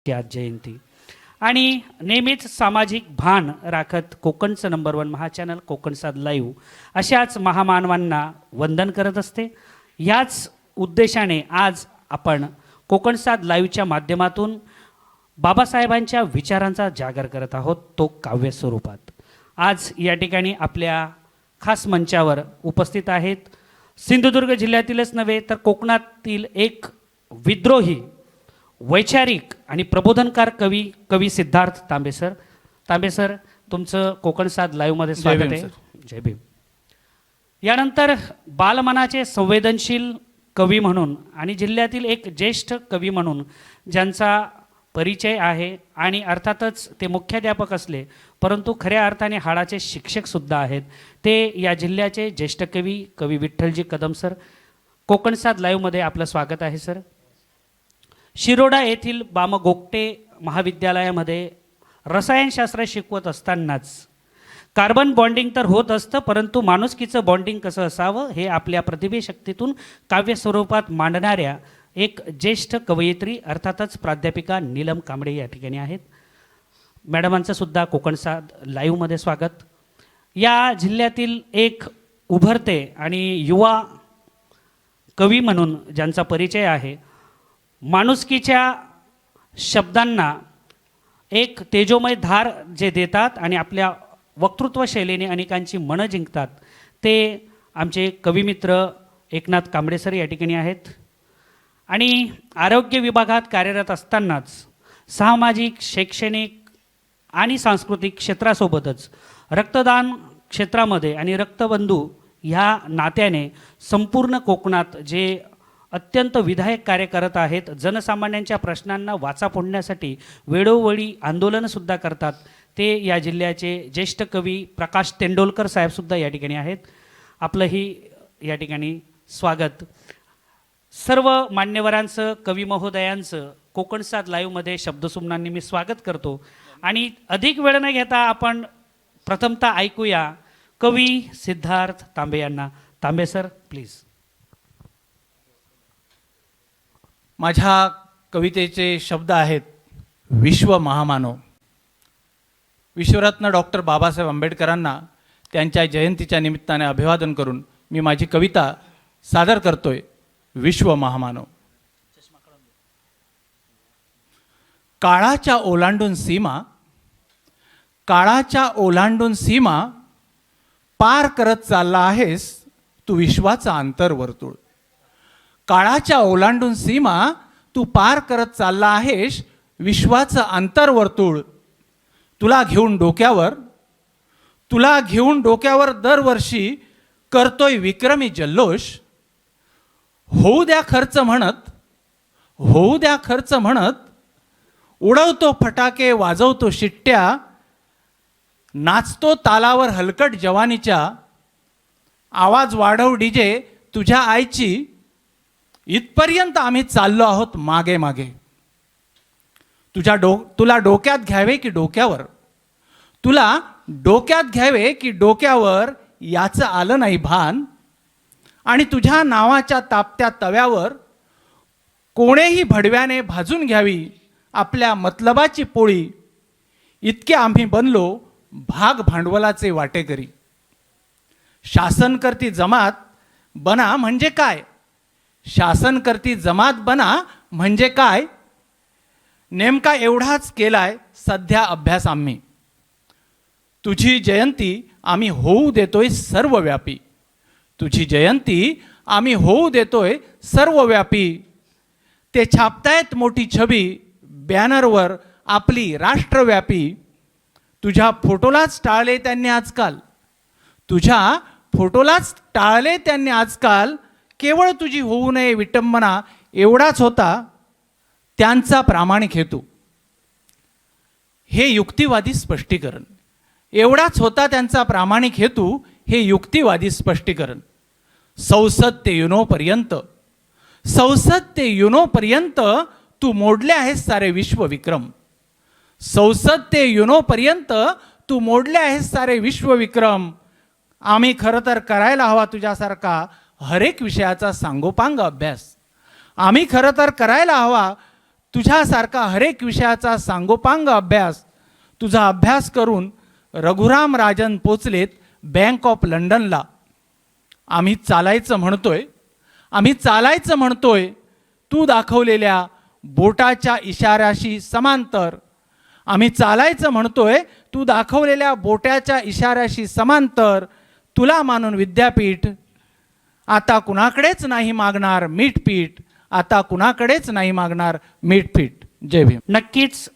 की आज जयंती आणि नेहमीच सामाजिक भान राखत कोकणचं नंबर 1 महा चॅनल कोकणसाद लाईव्ह अशाच महामानवांना वंदन करत असते। याच उद्देशाने आज आपण कोकणसाद लाईव्हच्या माध्यमातून बाबासाहेबांच्या विचारांचा जागर करत आहोत, तो काव्य स्वरूपात। आज या ठिकाणी आपल्या खास मंचावर उपस्थित आहेत सिंधुदुर्ग जिल्ह्यातीलच नव्हे तर कोकणातील एक विद्रोही वैचारिक आणि प्रबोधनकार कवी सिद्धार्थ तांबे सर। तांबे सर, तुमचं कोकणसाद लाईव्हमध्ये स्वागत आहे। जय भीम। यानंतर बालमनाचे संवेदनशील कवी म्हणून आणि जिल्ह्यातील एक ज्येष्ठ कवी म्हणून ज्यांचा परिचय आहे आणि अर्थातच ते मुख्याध्यापक असले परंतु खऱ्या अर्थाने हाडाचे शिक्षक सुद्धा आहेत, ते या जिल्ह्याचे ज्येष्ठ कवी विठ्ठलजी कदम सर। कोकणसाद लाईव्हमध्ये आपलं स्वागत आहे सर। शिरोडा येथील बामगोगटे महाविद्यालयामध्ये रसायनशास्त्र शिकवत असतानाच कार्बन बॉन्डिंग तर होत असतं परंतु माणुसकीचं बॉन्डिंग कसं असावं हे आपल्या प्रतिभेशक्तीतून काव्य स्वरूपात मांडणाऱ्या एक ज्येष्ठ कवयित्री अर्थातच प्राध्यापिका नीलम कांबळे या ठिकाणी आहेत। मॅडमांचं सुद्धा कोकणसाद लाईव्हमध्ये स्वागत। या जिल्ह्यातील एक उभरते आणि युवा कवी म्हणून ज्यांचा परिचय आहे, माणुसकीच्या शब्दांना एक तेजोमय धार जे देतात आणि आपल्या वक्तृत्व शैलीने अनेकांची मनं जिंकतात, ते आमचे कविमित्र एकनाथ कांबळे सर या ठिकाणी आहेत। आणि आरोग्य विभागात कार्यरत असतानाच सामाजिक, शैक्षणिक आणि सांस्कृतिक क्षेत्रासोबतच रक्तदान क्षेत्रामध्ये आणि रक्तबंधू ह्या नात्याने संपूर्ण कोकणात जे अत्यंत विधायक कार्य करत आहेत, जनसामान्यांच्या प्रश्नांना वाचा फोडण्यासाठी वेळोवेळी आंदोलनसुद्धा करतात, ते या जिल्ह्याचे ज्येष्ठ कवी प्रकाश तेंडोलकर साहेबसुद्धा या ठिकाणी आहेत। आपलंही या ठिकाणी स्वागत। सर्व मान्यवरांचं, कवी महोदयांचं कोकणसाद लाईव्हमध्ये शब्दसुमनांनी मी स्वागत करतो आणि अधिक वेळ न घेता आपण प्रथमतः ऐकूया कवी सिद्धार्थ तांबे यांना। तांबे सर प्लीज। माझ्या कवितेचे शब्द आहेत विश्व महामानव। विश्वरत्न डॉक्टर बाबासाहेब आंबेडकरांना त्यांच्या जयंतीच्या निमित्ताने अभिवादन करून मी माझी कविता सादर करतोय। विश्व महामानव। काळाच्या ओलांडून सीमा पार करत चालला आहेस तू विश्वाचा अंतर्वर्तुळ। काळाच्या ओलांडून सीमा तू पार करत चालला आहेस विश्वाचं अंतर्वर्तुळ। तुला घेऊन डोक्यावर दरवर्षी करतोय विक्रमी जल्लोष। होऊ द्या खर्च म्हणत उडवतो फटाके, वाजवतो शिट्ट्या, नाचतो तालावर हलकट जवानीच्या। आवाज वाढव डीजे तुझ्या आईची, इथपर्यंत आम्ही चाललो आहोत मागे मागे। तुला डोक्यात घ्यावे की डोक्यावर याचं आलं नाही भान। आणि तुझ्या नावाच्या तापत्या तव्यावर कोणेही भडव्याने भाजून घ्यावी आपल्या मतलबाची पोळी। इतके आम्ही बनलो भाग भांडवलाचे वाटेकरी। शासनकर्ती जमात बना म्हणजे काय? नेमका एवढाच केलाय सध्या अभ्यास आम्ही। तुझी जयंती आम्ही होऊ देतोय सर्वव्यापी। ते छापतायत मोठी छबी बॅनरवर आपली राष्ट्रव्यापी। तुझ्या फोटोलाच टाळले त्यांनी आजकाल। केवळ तुझी होऊ नये विटंबना एवढाच होता त्यांचा प्रामाणिक हेतू। हे युक्तिवादी स्पष्टीकरण। संसद ते युनोपर्यंत तू मोडले आहेस सारे विश्वविक्रम। आम्ही खरं तर करायला हवा तुझ्यासारखा हरेक विषयाचा सांगोपांग अभ्यास। तुझ्यासारखा हरेक विषयाचा सांगोपांग अभ्यास तुझा अभ्यास करून रघुराम राजन पोचलेत बँक ऑफ लंडनला. आम्ही चालायचं म्हणतोय तू दाखवलेल्या बोटाच्या इशाऱ्याशी समांतर. आम्ही चालायचं म्हणतोय तू दाखवलेल्या बोटाच्या इशाऱ्याशी समांतर. तुला मानून विद्यापीठ आता कुणाकडेच नाही मागणार मीठपीठ. आता कुणाकडेच नाही मागणार मीठपीठ. जय भीम. नक्कीच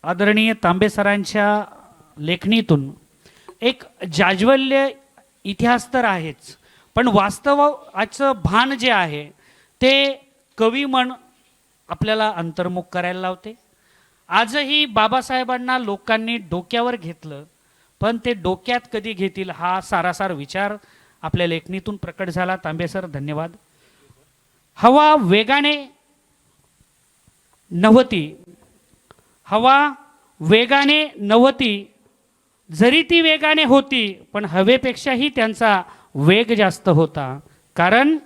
आदरणीय तांबे सरांच्या लेखणीतून एक जाज्वल्य इतिहास तर आहेच, पण वास्तवाचं भान जे आहे ते कवी म्हण आपल्याला अंतर्मुख करायला लावते. आजही बाबासाहेबांना लोकांनी डोक्यावर घेतलं, पण ते डोक्यात कधी घेतील हा सारासार विचार आपल्या लेखणीतून प्रकट झाला. तांबे सर धन्यवाद. हवा वेगाने नव्हती, जरी ती वेगाने होती पण हवेपेक्षाही त्यांचा वेग जास्त होता, कारण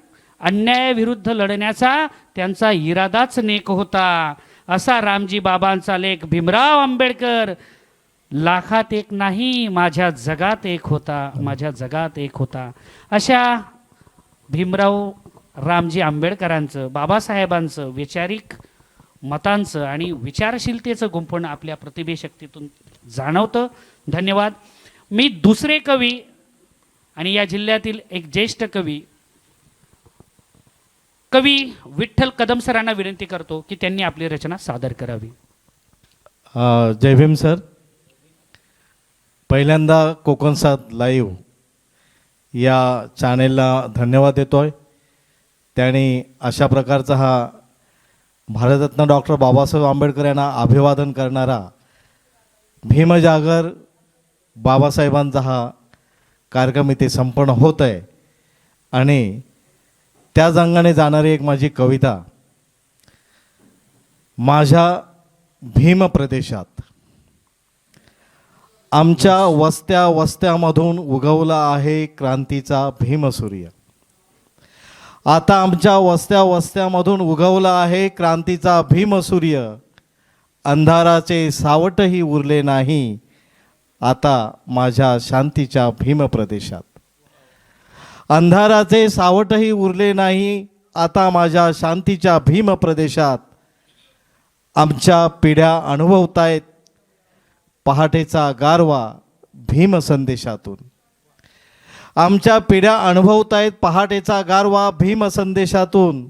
अन्यायाविरुद्ध लढण्याचा त्यांचा इरादाच नेक होता. असा रामजी बाबांचा लेख भीमराव आंबेडकर लाखात एक नाही माझ्या जगात एक होता. अशा भीमराव रामजी आंबेडकरांचं, बाबासाहेबांचं वैचारिक मतांचं आणि विचारशीलतेचं गुंफण आपल्या प्रतिभेशक्तीतून जाणवतं. धन्यवाद. मी दुसरे कवी आणि या जिल्ह्यातील एक ज्येष्ठ कवी विठ्ठल कदम सरांना विनंती करतो की त्यांनी आपली रचना सादर करावी. जय भीम सर. पहिल्यांदा कोकण साद लाईव्ह या चॅनेलला धन्यवाद देतोय. त्यांनी अशा प्रकारचा हा भारतरत्न डॉक्टर बाबासाहेब आंबेडकर यांना अभिवादन करणारा भीमजागर बाबासाहेबांचा हा कार्यक्रम इथे संपन्न होत आहे. आणि त्याच अंगाने जाणारी एक माझी कविता. माझ्या भीम प्रदेशात आमच्या वस्त्यामधून उगवला आहे क्रांतीचा भीमसूर्य. आता आमच्या वस्त्यामधून उगवला आहे क्रांतीचा भीमसूर्य. अंधाराचे सावटही उरले नाही आता माझ्या शांतीच्या भीम प्रदेशात. अंधाराचे सावटही उरले नाही आता माझ्या शांतीच्या भीम प्रदेशात. आमच्या पिढ्या अनुभवतायत पहाटेचा गारवा भीम संदेशातून. आमच्या पिढ्या अनुभवतायत पहाटेचा गारवा भीम संदेशातून.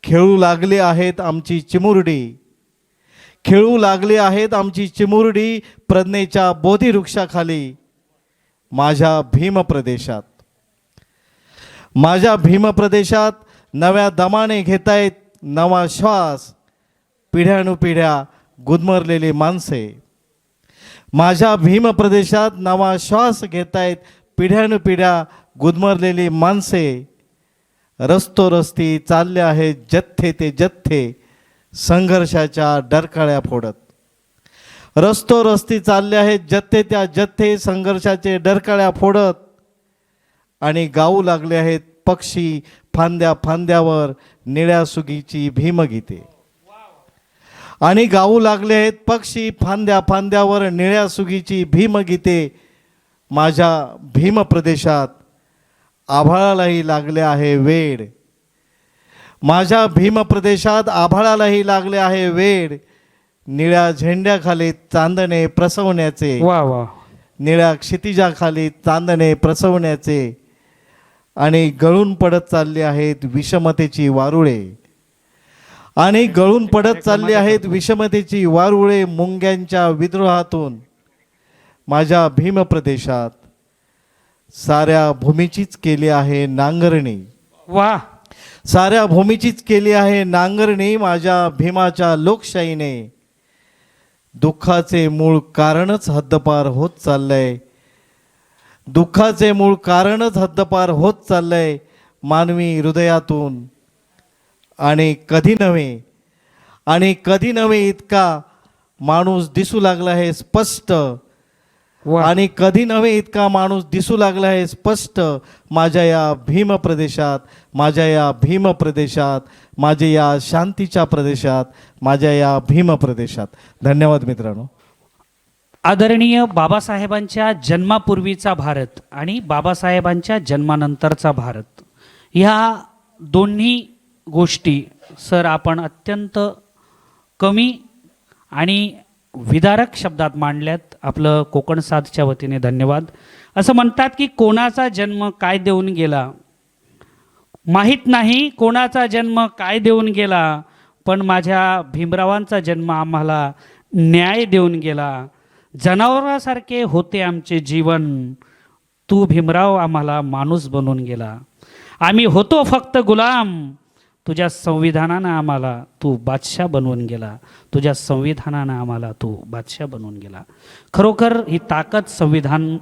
खेळू लागली आहेत आमची चिमुरडी प्रज्ञेच्या बोधिवृक्षाखाली माझ्या भीम प्रदेशात. माझ्या भीम प्रदेशात नव्या दमाने घेतायत नवा श्वास पिढ्यानुपिढ्या गुदमरलेली माणसे. माझ्या भीम प्रदेशात नवा श्वास घेतायत पिढ्यानुपिढ्या गुदमरलेली माणसे. रस्ती चालले आहेत जथ्थे ते जथ्थे संघर्षाच्या डरकाळ्या फोडत. रस्ती चालले आहेत जथ्थे त्या जथ्थे संघर्षाचे डरकाळ्या फोडत. आणि गाऊ लागले आहेत पक्षी फांद्या फांद्यावर निळ्या सुगीची भीमगीते. आणि गाऊ लागले आहेत पक्षी फांद्या फांद्यावर निळ्या सुगीची भीमगीते. माझ्या भीम प्रदेशात आभाळालाही लागले आहे वेड. माझ्या भीम प्रदेशात आभाळालाही लागले आहे वेड. निळ्या झेंड्याखाली चांदणे प्रसवण्याचे. वा वा. निळ्या क्षितिजाखाली चांदणे प्रसवण्याचे. आणि गळून पडत चालली आहेत विषमतेची वारुळे. आणि गळून पडत चालली आहेत विषमतेची वारुळे मुंग्यांच्या विद्रोहातून. माझ्या भीम प्रदेशात साऱ्या भूमीचीच केली आहे नांगरणी. वा. साऱ्या भूमीचीच केली आहे नांगरणी माझ्या भीमाच्या लोकशाहीने. दुःखाचे मूळ कारणच हद्दपार होत चाललंय. दुःखाचे मूळ कारणच हद्दपार होत चाललंय मानवी हृदयातून. आणि कधी नव्हे इतका माणूस दिसू लागला आहे स्पष्ट. वा. आणि कधी नव्हे इतका माणूस दिसू लागला आहे स्पष्ट माझ्या या भीम प्रदेशात, माझ्या या भीम प्रदेशात, माझ्या या शांतीच्या प्रदेशात, माझ्या या भीम प्रदेशात. धन्यवाद मित्रांनो. आदरणीय बाबासाहेबांच्या जन्मापूर्वीचा भारत आणि बाबासाहेबांच्या जन्मानंतरचा भारत, ह्या दोन्ही गोष्टी सर आपण अत्यंत कमी आणि विदारक शब्दात मांडल्यात. आपलं कोकण साधच्या वतीने धन्यवाद. असं म्हणतात की कोणाचा जन्म काय देऊन गेला माहीत नाही, कोणाचा जन्म काय देऊन गेला, पण माझ्या भीमरावांचा जन्म आम्हाला न्याय देऊन गेला. जनावरासारखे होते आमचे जीवन, तू भीमराव आम्हाला माणूस बनवून गेला. आम्ही होतो फक्त गुलाम, तुझ्या संविधानानं आम्हाला तू बादशाह बनवून गेला. तुझ्या संविधानानं आम्हाला तू बादशाह बनवून गेला. खरोखर ही ताकद संविधान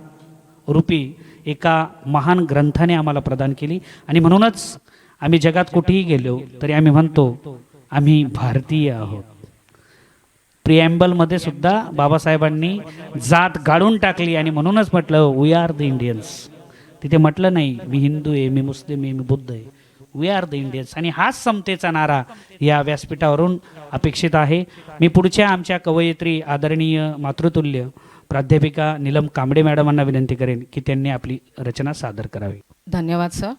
रूपी एका महान ग्रंथाने आम्हाला प्रदान केली. आणि म्हणूनच आम्ही जगात कुठेही गेलो तरी आम्ही म्हणतो आम्ही भारतीय आहोत. प्रिॲम्बलमध्ये सुद्धा बाबासाहेबांनी जात गाडून टाकली आणि म्हणूनच म्हटलं वी आर द इंडियन्स. तिथे म्हटलं नाही मी हिंदू आहे, मी मुस्लिम आहे, मी बुद्ध आहे. We are the Indians. आणि हाच समतेचा नारा या व्यासपीठावरून अपेक्षित आहे. मी पुढच्या आमच्या कवयित्री आदरणीय मातृतुल्य प्राध्यापिका नीलम कांबळे मॅडमांना विनंती करेन की त्यांनी आपली रचना सादर करावी. धन्यवाद सर.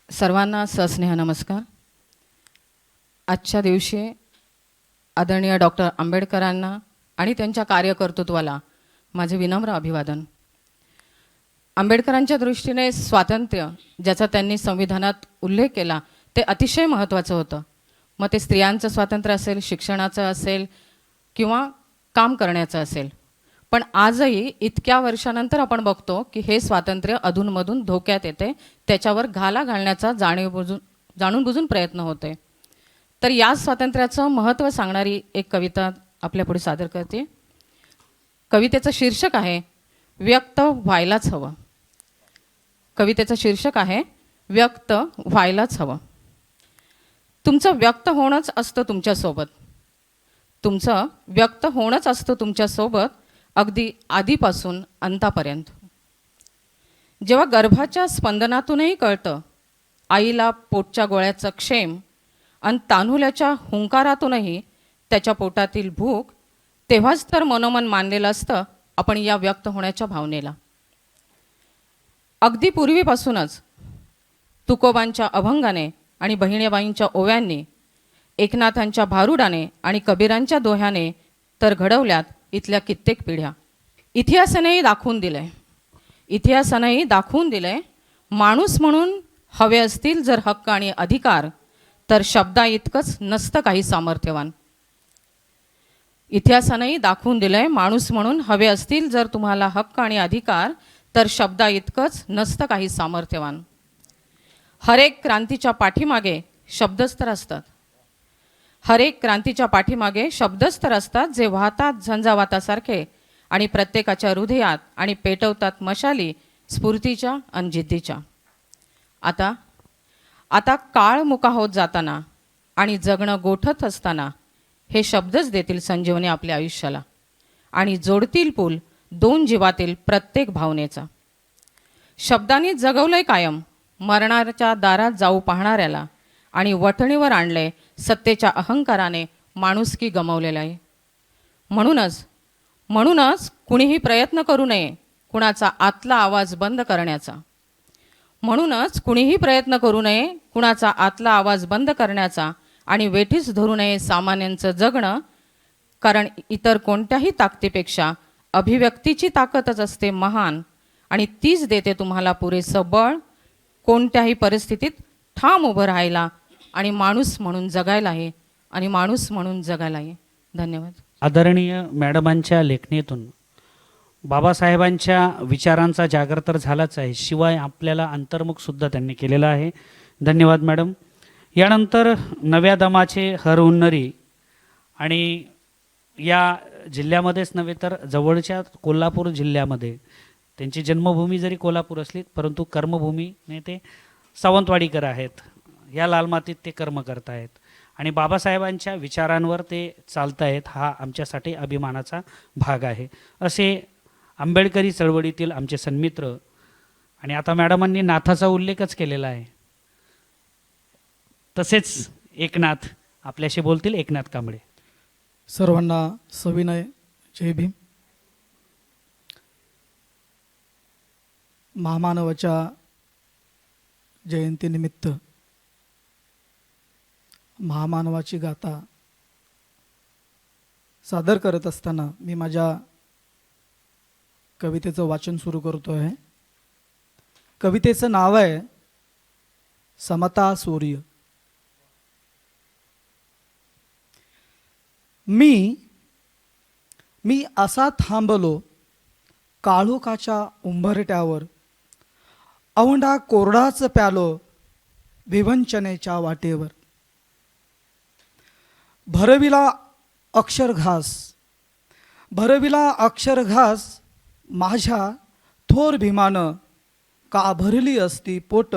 सर्वांना सस्नेह नमस्कार. आजच्या दिवशी आदरणीय डॉक्टर आंबेडकरांना आणि त्यांच्या कार्यकर्तृत्वाला माझे विनम्र अभिवादन. आंबेडकरांच्या दृष्टीने स्वातंत्र्य ज्याचा त्यांनी संविधानात उल्लेख केला ते अतिशय महत्त्वाचं होतं. मग ते स्त्रियांचं स्वातंत्र्य असेल, शिक्षणाचं असेल किंवा काम करण्याचं असेल. पण आजही इतक्या वर्षानंतर आपण बघतो की हे स्वातंत्र्य अधूनमधून धोक्यात येते, त्याच्यावर घाला घालण्याचा जाणून बुजून प्रयत्न होते. तर या स्वातंत्र्याचं महत्त्व सांगणारी एक कविता आपल्यापुढे सादर करते. कवितेचं शीर्षक आहे व्यक्त व्हायलाच हवं. कवितेचं शीर्षक आहे व्यक्त व्हायलाच हवं. तुमचं व्यक्त होणंच असतं तुमच्यासोबत. तुमचं व्यक्त होणंच असतं तुमच्यासोबत अगदी आधीपासून अंतापर्यंत. जेव्हा गर्भाच्या स्पंदनातूनही कळतं आईला पोटच्या गोळ्याचं क्षेम आणि तान्हुल्याच्या हुंकारातूनही त्याच्या पोटातील भूक, तेव्हाच तर मनोमन मानलेलं असतं आपण या व्यक्त होण्याच्या भावनेला. अगदी पूर्वीपासूनच तुकोबांच्या अभंगाने आणि बहिणीबाईंच्या ओव्यांनी, एकनाथांच्या भारुडाने आणि कबीरांच्या दोह्याने तर घडवल्यात इथल्या कित्येक पिढ्या. इतिहासानेही दाखवून दिलंय माणूस म्हणून हवे असतील जर हक्क आणि अधिकार तर शब्दा इतकंच नसतं काही सामर्थ्यवान. इतिहासानेही दाखवून दिलंय माणूस म्हणून हवे असतील जर तुम्हाला हक्क आणि अधिकार तर शब्दा इतकंच नसतं काही सामर्थ्यवान. हरेक क्रांतीच्या पाठीमागे शब्दच तर असतात. हरेक क्रांतीच्या पाठीमागे शब्दच तर असतात जे वाहतात झंझावातासारखे आणि प्रत्येकाच्या हृदयात आणि पेटवतात मशाली स्फूर्तीच्या आणि जिद्दीच्या. आता काळ मुका होत जाताना आणि जगणं गोठत असताना हे शब्दच देतील संजीवनी आपल्या आयुष्याला आणि जोडतील पूल दोन जीवातील प्रत्येक भावनेचा. शब्दांनी जगवलंय कायम मरणाच्या दारात जाऊ पाहणाऱ्याला आणि वठणीवर आणलंय सत्तेच्या अहंकाराने माणुसकी गमावलेला आहे. म्हणूनच कुणीही प्रयत्न करू नये कुणाचा आतला आवाज बंद करण्याचा. कुणाचा आतला आवाज बंद करण्याचा आणि वेठीस धरू नये सामान्यांचं जगणं, कारण इतर कोणत्याही ताकदीपेक्षा अभिव्यक्तीची ताकदच असते महान आणि तीच देते तुम्हाला पुरेसं बळ कोणत्याही परिस्थितीत ठाम उभं राहायला आणि माणूस म्हणून जगायला आहे. धन्यवाद. आदरणीय मॅडमांच्या लेखणीतून बाबासाहेबांच्या विचारांचा जागर तर झालाच आहे, शिवाय आपल्याला अंतर्मुखसुद्धा त्यांनी केलेलं आहे. धन्यवाद मॅडम. यानंतर नव्या दमाचे हरहुन्नरी आणि या जिल्ह्यामध्येच नव्हे तर जवळच्या कोल्हापूर जिल्ह्यामध्ये त्यांची जन्मभूमी जरी कोल्हापूर असली परंतु कर्मभूमीने ते सावंतवाडीकर आहेत. या लाल मातीत ते कर्म करत आहेत आणि बाबासाहेबांच्या विचारांवर ते चालत आहेत. हा आमच्यासाठी अभिमानाचा भाग आहे. असे आंबेडकरी चळवळीतील आमचे सन्मित्र, आणि आता मॅडमांनी नाथाचा उल्लेखच केलेला आहे, तसेच एकनाथ आपल्याशी बोलतील. एकनाथ कांबळे. सर्वांना सविनय जय भीम. महामानवाच्या जयंतीनिमित्त महामानवाची गाथा सादर करत असताना मी माझ्या कवितेचं वाचन सुरू करतो आहे. कवितेचं नाव आहे समता सूर्य. मी असा थांबलो काळोखाच्या उंबरट्यावर, औंढा कोरडाच प्यालो विवंचनेच्या वाटेवर. भरविला अक्षरघास माझ्या थोर भीमानं, का भरली असती पोट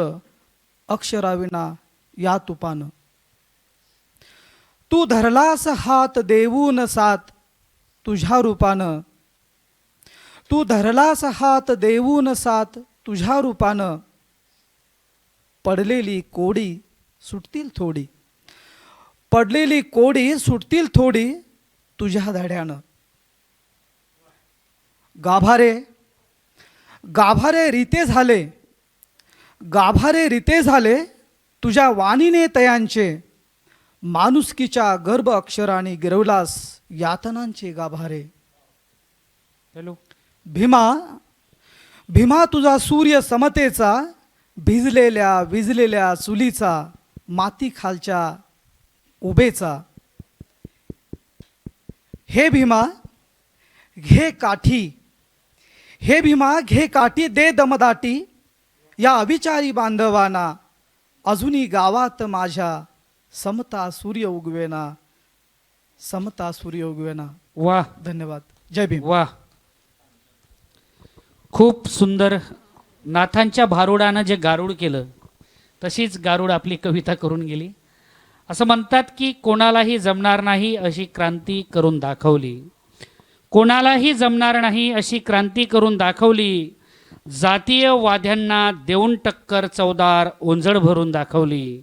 अक्षराविना या तुपानं. तू धरलास हात देऊन साथ तुझ्या रूपानं, तू धरलास हात देऊन साथ तुझ्या रूपानं. पडलेली कोडी सुटतील थोडी, पडलेली कोडी सुटतील थोडी तुझ्या धड्यानं. गाभारे रीते झाले तुझ्या वाणीने तयांचे. माणुसकीच्या गर्भ अक्षराने गिरवलास यातनांचे गाभारे. हॅलो. भीमा तुझा सूर्य समतेचा, विजलेल्या चुलीचा, माती खालच्या उभेचा. हे भीमा घे काठी दे दमदाटी या अविचारी बांधवांना. अजूनही गावात माझ्या समता सूर्य उगवेना. वा, धन्यवाद. जय भीम. वा, खूप सुंदर. नाथांच्या भारुडानं जे गारुड केलं तशीच गारुड आपली कविता करून गेली. असं म्हणतात की कोणालाही जमणार नाही अशी क्रांती करून दाखवली, कोणालाही जमणार नाही अशी क्रांती करून दाखवली. जातीय वाद्यांना देऊन टक्कर चवदार ओंजळ भरून दाखवली.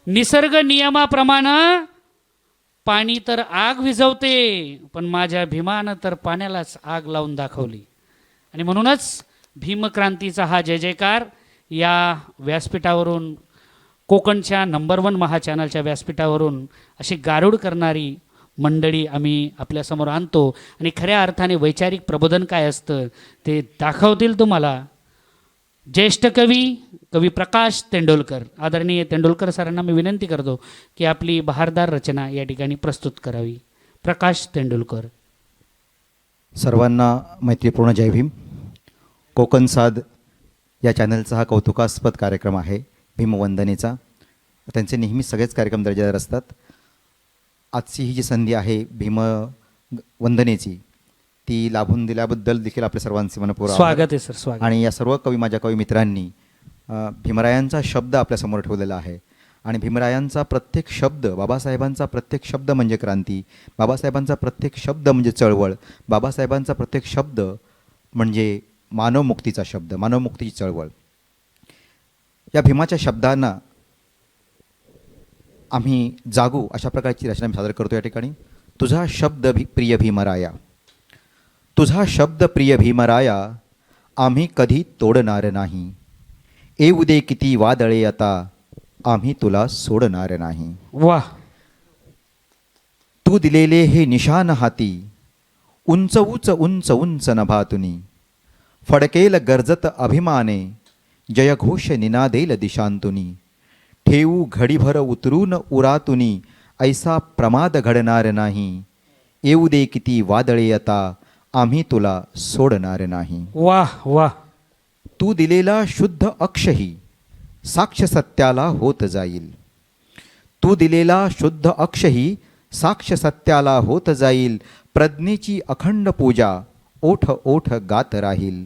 निसर्ग नियमाप्रमाणे पाणी तर आग विझवते, पण माझ्या भीमानं तर पाण्यालाच आग लावून दाखवली. आणि म्हणूनच भीमक्रांतीचा हा जय जयकार या व्यासपीठावरून, कोकणच्या नंबर 1 महाचॅनलच्या व्यासपीठावरून अशी गारुड करणारी मंडळी आम्ही आपल्यासमोर आणतो. आणि खऱ्या अर्थाने वैचारिक प्रबोधन काय असतं ते दाखवतील तुम्हाला ज्येष्ठ कवी प्रकाश तेंडुलकर. आदरणीय तेंडुलकर सरांना मी विनंती करतो की आपली बहारदार रचना या ठिकाणी प्रस्तुत करावी. प्रकाश तेंडुलकर. सर्वांना मैत्रीपूर्ण जय भीम. कोकण साद या चॅनलचा हा कौतुकास्पद कार्यक्रम आहे भीमवंदनेचा. त्यांचे नेहमी सगळेच कार्यक्रम दर्जेदार असतात. आजची ही जी संधी आहे भीमवंदनेची ती लाभून दिल्याबद्दल देखील आपल्या सर्वांचे मनपूर्वक स्वागत आहे सर. स्वागत. आणि या सर्व माझ्या कवी मित्रांनी भीमरायांचा शब्द आपल्यासमोर ठेवलेला आहे. आणि भीमरायांचा प्रत्येक शब्द, बाबासाहेबांचा प्रत्येक शब्द म्हणजे क्रांती, बाबासाहेबांचा प्रत्येक शब्द म्हणजे चळवळ, बाबासाहेबांचा प्रत्येक शब्द म्हणजे मानवमुक्तीचा शब्द, मानवमुक्तीची चळवळ. या भीमाच्या शब्दांना आम्ही जागू अशा प्रकारची रचना मी सादर करतो या ठिकाणी. तुझा शब्द प्रिय भीमराया, तुझा शब्द प्रिय भीमराया, आम्ही कधी तोडणार नाही. येऊ दे किती वादळे आता, आम्ही तुला सोडणार नाही. वा. तू दिलेले हे निशान हाती, उंच उंच उंच उंच नभातुनी. फडकेल गरजत अभिमाने, जयघोष निनादेल दिशांतुनी. ठेवू घडीभर उतरून उरातुनी, ऐसा प्रमाद घडणार नाही. येऊ दे किती वादळे आता, आम्ही तुला सोडणार नाही. वाह वाह. तू दिलेला शुद्ध अक्षही साक्ष सत्याला होत जाईल. तू दिलेला शुद्ध अक्षही साक्ष सत्याला होत जाईल. प्रज्ञेची अखंड पूजा ओठ ओठ गात राहील.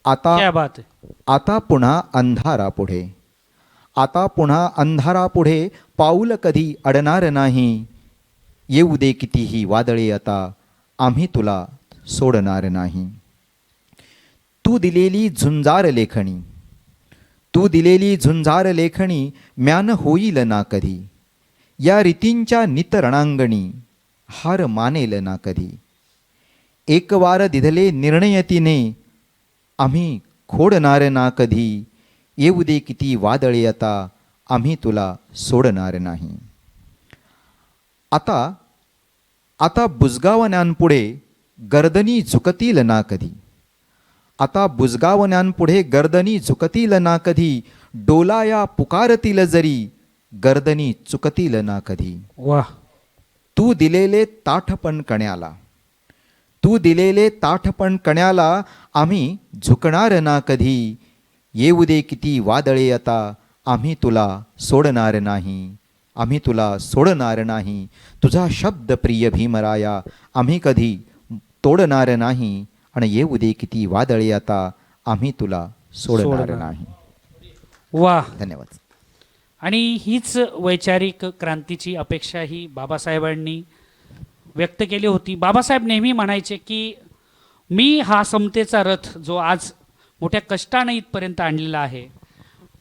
क्या बात है. आता पुन्हा अंधारापुढे, आता पुन्हा अंधारापुढे पाऊल कधी अडणार नाही. येऊ दे कितीही वादळे आता, आम्ही तुला सोडणार नाही. तू दिलेली झुंजार लेखणी, तू दिलेली झुंजार लेखणी म्यान होईल ना कधी. या रीतींच्या नित रणांगणी हार मानेल ना कधी. एक वार दिधले निर्णयतीने आम्ही खोडणार ना कधी. येऊ दे किती वादळे आता आम्ही तुला सोडणार नाही. आता आता बुजगावण्यांपुढे गर्दनी झुकतील ना कधी. आता बुजगावण्यांपुढे गर्दनी झुकतील ना कधी. डोलाया पुकारतील जरी गर्दनी चुकतील ना कधी. वाह. तू दिलेले ताठपण कण्याला, तू दिलेले ताठपण कण्याला आम्ही झुकणार ना कधी. येऊ दे किती वादळे आता आम्ही तुला सोडणार नाही. आम्ही तुला सोडणार नाही. तुझा शब्द प्रिय भीमराया आम्ही कधी तोडणार नाही. आणि येऊ दे किती वादळे आता आम्ही तुला सोडणार नाही. वाह. धन्यवाद. आणि हीच वैचारिक क्रांतीची अपेक्षा ही बाबासाहेबांनी व्यक्त केली होती. बाबासाहेब नेहमी म्हणायचे की मी हा समतेचा रथ जो आज मोठ्या कष्टानं इथपर्यंत आणलेला आहे,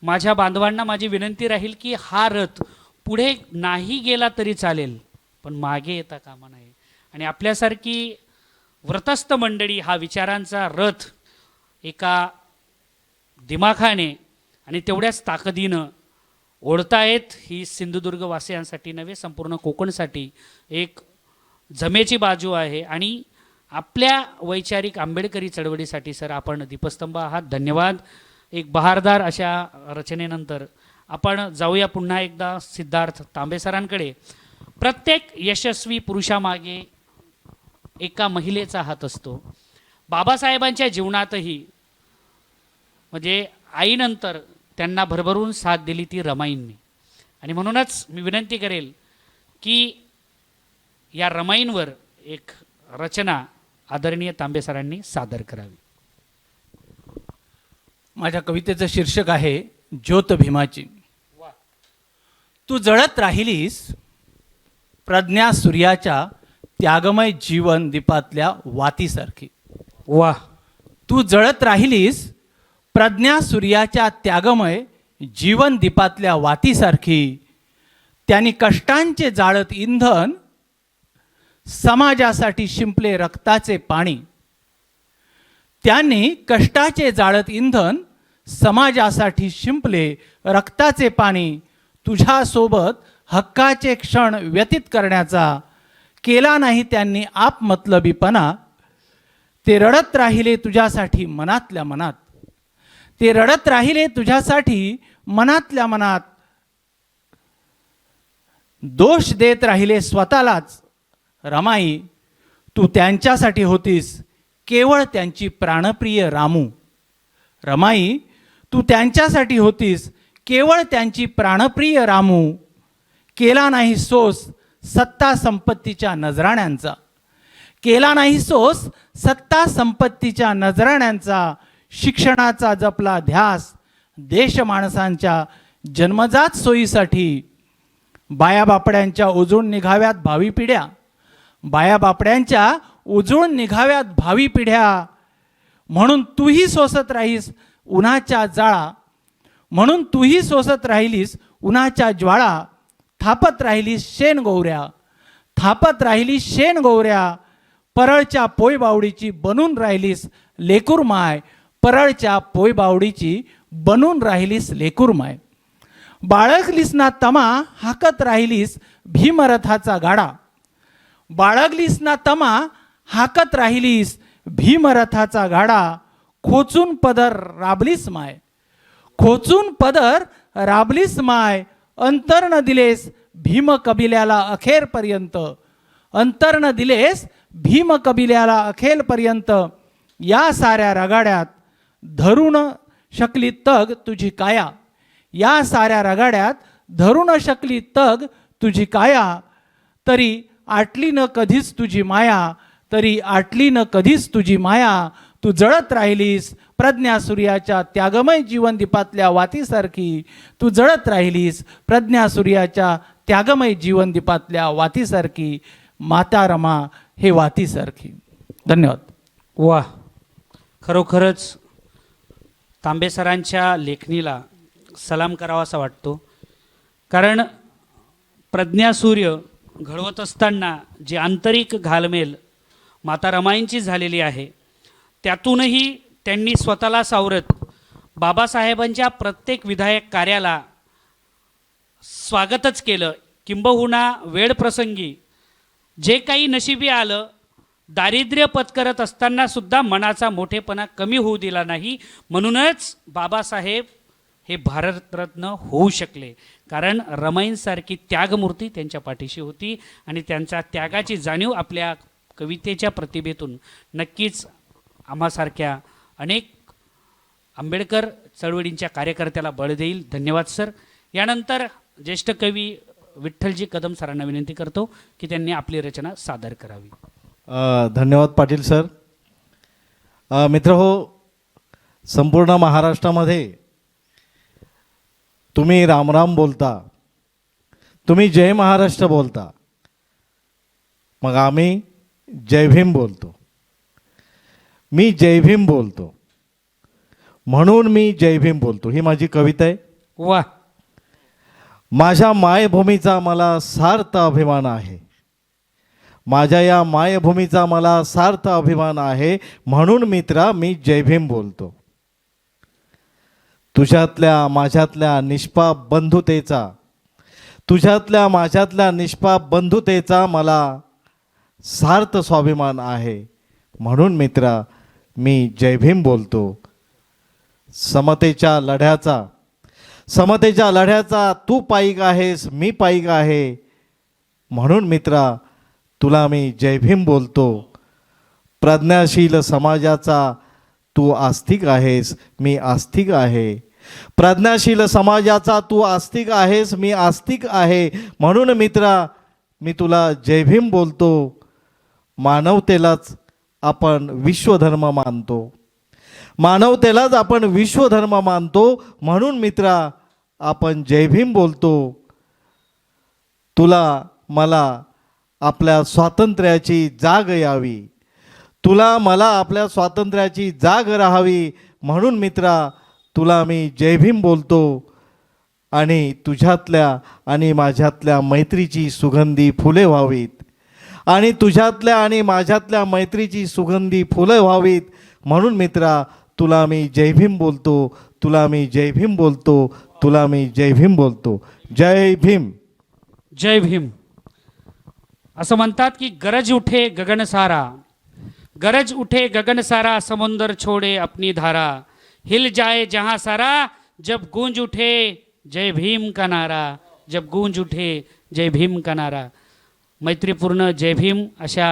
माझ्या बांधवांना माझी विनंती राहील की हा रथ पुढे नाही गेला तरी चालेल पण मागे येता कामा नये. आणि आपल्यासारखी व्रतस्थ मंडळी हा विचारांचा रथ एका दिमाखाने आणि तेवढ्याच ताकदीनं ओढतायत ही सिंधुदुर्ग वासियांसाठी नव्हे संपूर्ण कोकणसाठी एक जमेची बाजू आहे. आणि आपल्या वैचारिक आंबेडकरी चळवळीसाठी सर आपण दीपस्तंभ आहात. धन्यवाद. एक बहारदार अशा रचनेनंतर आपण जाऊया पुन्हा एकदा सिद्धार्थ तांबे सरांकडे. प्रत्येक यशस्वी पुरुषामागे एका महिलेचा हात असतो. बाबासाहेबांच्या जीवनातही म्हणजे आईनंतर त्यांना भरभरून साथ दिली ती रमाईंनी. आणि म्हणूनच मी विनंती करेल की या रमाईंवर एक रचना आदरणीय तांबे सरांनी सादर करावी. माझ्या कवितेचं शीर्षक आहे ज्योत भीमाची. तू जळत राहिलीस प्रज्ञा सूर्याच्या त्यागमय जीवन दीपातल्या वातीसारखी. वाह. तू जळत राहिलीस प्रज्ञा सूर्याच्या त्यागमय जीवन दीपातल्या वातीसारखी. त्यांनी कष्टांचे जाळत इंधन समाजासाठी शिंपले रक्ताचे पाणी. त्यांनी कष्टाचे जाळत इंधन समाजासाठी शिंपले रक्ताचे पाणी. तुझ्यासोबत हक्काचे क्षण व्यतीत करण्याचा केला नाही त्यांनी आपमतलबीपणा. ते रडत राहिले तुझ्यासाठी मनातल्या मनात. ते रडत राहिले तुझ्यासाठी मनातल्या मनात. दोष देत राहिले स्वतःलाच. रमाई तू त्यांच्यासाठी होतीस केवळ त्यांची प्राणप्रिय रामू. रमाई तू त्यांच्यासाठी होतीस केवळ त्यांची प्राणप्रिय रामू. केला नाही सोस सत्ता संपत्तीच्या नजराण्यांचा. केला नाही सोस सत्ता संपत्तीच्या नजराण्यांचा. शिक्षणाचा जपला ध्यास देश माणसांच्या जन्मजात सोयीसाठी. बायाबापड्यांच्या उजळून निघाव्यात भावी पिढ्या. बायाबापड्यांच्या उजळून निघाव्यात भावी पिढ्या. म्हणून तूही सोसत राहीस उन्हाच्या ज्वाळा. म्हणून तूही सोसत राहिलीस उन्हाच्या ज्वाळा. थापत राहिलीस शेण गौऱ्या. थापत राहिलीस शेण गौऱ्या. परळच्या पोयबावडीची बनून राहिलीस लेकुरमाय. परळच्या पोयबावडीची बनून राहिलीस लेकुरमाय. बाळगलीस ना तमा हाकत राहिलीस भीमरथाचा गाडा. बाळगलीस ना तमा हाकत राहिलीस भीमरथाचा गाडा. खोचून पदर राबलीस माय. खोचून पदर राबलीस माय. अंतर न दिलेस भीम कबिल्याला अखेरपर्यंत. अंतर न दिलेस भीम कबिल्याला अखेरपर्यंत. या साऱ्या रगाड्यात धरून शकली तग तुझी काया. या साऱ्या रगाड्यात धरून शकली तग तुझी काया. तरी आटली न कधीच तुझी माया. तरी आटली न कधीच तुझी माया. तू जळत राहिलीस प्रज्ञा सूर्याच्या त्यागमय जीवन दीपातल्या वातीसारखी. तू जळत राहिलीस प्रज्ञा सूर्याच्या त्यागमय जीवन दीपातल्या वातीसारखी. माता रमा हे वातीसारखी. धन्यवाद. वाह. खरोखरच तांबे सरांच्या लेखणीला सलाम करावासा वाटतो. कारण प्रज्ञासूर्य घडवत असताना जी आंतरिक घालमेल माता रमाईंची झालेली आहे, त्यातूनही त्यांनी स्वतःला सावरत बाबासाहेबांच्या प्रत्येक विधायक कार्याला स्वागतच केलं. किंबहुना वेळप्रसंगी जे काही नशिबी आलं, दारिद्र्य पत्करत असताना सुद्धा मनाचा मोठेपणा कमी होऊ दिला नाही. म्हणूनच बाबासाहेब हे भारतरत्न होऊ शकले, कारण रमाईंसारखी त्यागमूर्ती त्यांच्या पाठीशी होती आणि त्यांच्या त्यागाची जाणीव आपल्या कवितेच्या प्रतिभेतून नक्कीच आम्हासारख्या अनेक आंबेडकर चळवळींच्या कार्यकर्त्याला बळ देईल. धन्यवाद सर. यानंतर ज्येष्ठ कवी विठ्ठलजी कदम सरांना विनंती करतो की त्यांनी आपली रचना सादर करावी. धन्यवाद पाटील सर. मित्रहो, संपूर्ण महाराष्ट्रामध्ये तुम्ही रामराम बोलता, तुम्ही जय महाराष्ट्र बोलता, मग आम्ही जय भीम बोलतो. मी जय भीम बोलतो म्हणून मी जय भीम बोलतो. ही माझी कविता आहे. वा. माझ्या मायभूमीचा मला सार्थ अभिमान आहे, माझ्या या मायभूमीचा मला सार्थ अभिमान आहे, म्हणून मित्रा मी जय भीम बोलतो. तुझ्यातल्या माझ्यातल्या निष्पाप बंधुतेचा, तुझ्यातल्या माझ्यातल्या निष्पाप बंधुतेचा मला सार्थ स्वाभिमान आहे, म्हणून मित्रा मी जय भीम बोलतो. समतेच्या लढ्याचा तू पाईक आहेस, मी पाईक आहे, म्हणून मित्रा तुला मी जय भीम बोलतो. प्रज्ञाशील समाजाचा तू आस्तिक आहेस, मी आस्तिक आहे. प्रज्ञाशील समाजाचा तू आस्तिक आहेस, मी आस्तिक आहे, म्हणून मित्रा मी तुला जय भीम बोलतो. मानवतेलाच आपण विश्वधर्म मानतो, मानवतेलाच आपण विश्वधर्म मानतो, म्हणून मित्रा आपण जय भीम बोलतो. तुला मला आपल्या स्वातंत्र्याची जाग यावी, तुला मला आपल्या स्वातंत्र्याची जाग राहावी, म्हणून मित्रा तुला मी जय भीम बोलतो. आणि तुझ्यातल्या आणि माझ्यातल्या मैत्रीची सुगंधी फुले व्हावीत, आणि तुझ्यातल्या आणि माझ्यातल्या मैत्रीची सुगंधी फुले व्हावीत, म्हणून मित्रा तुला मी जय भीम बोलतो, तुला मी जय भीम बोलतो, तुला मी जय भीम बोलतो. जय भीम. जय भीम. असं म्हणतात की गरज उठे गगन सारा, गरज उठे गगन सारा, समुंदर छोड़े अपनी धारा, हिल जाए जहां सारा, जब गूंज उठे जय भीम का नारा, जब गूंज उठे जय भीम का नारा. मैत्रीपूर्ण जय भीम अशा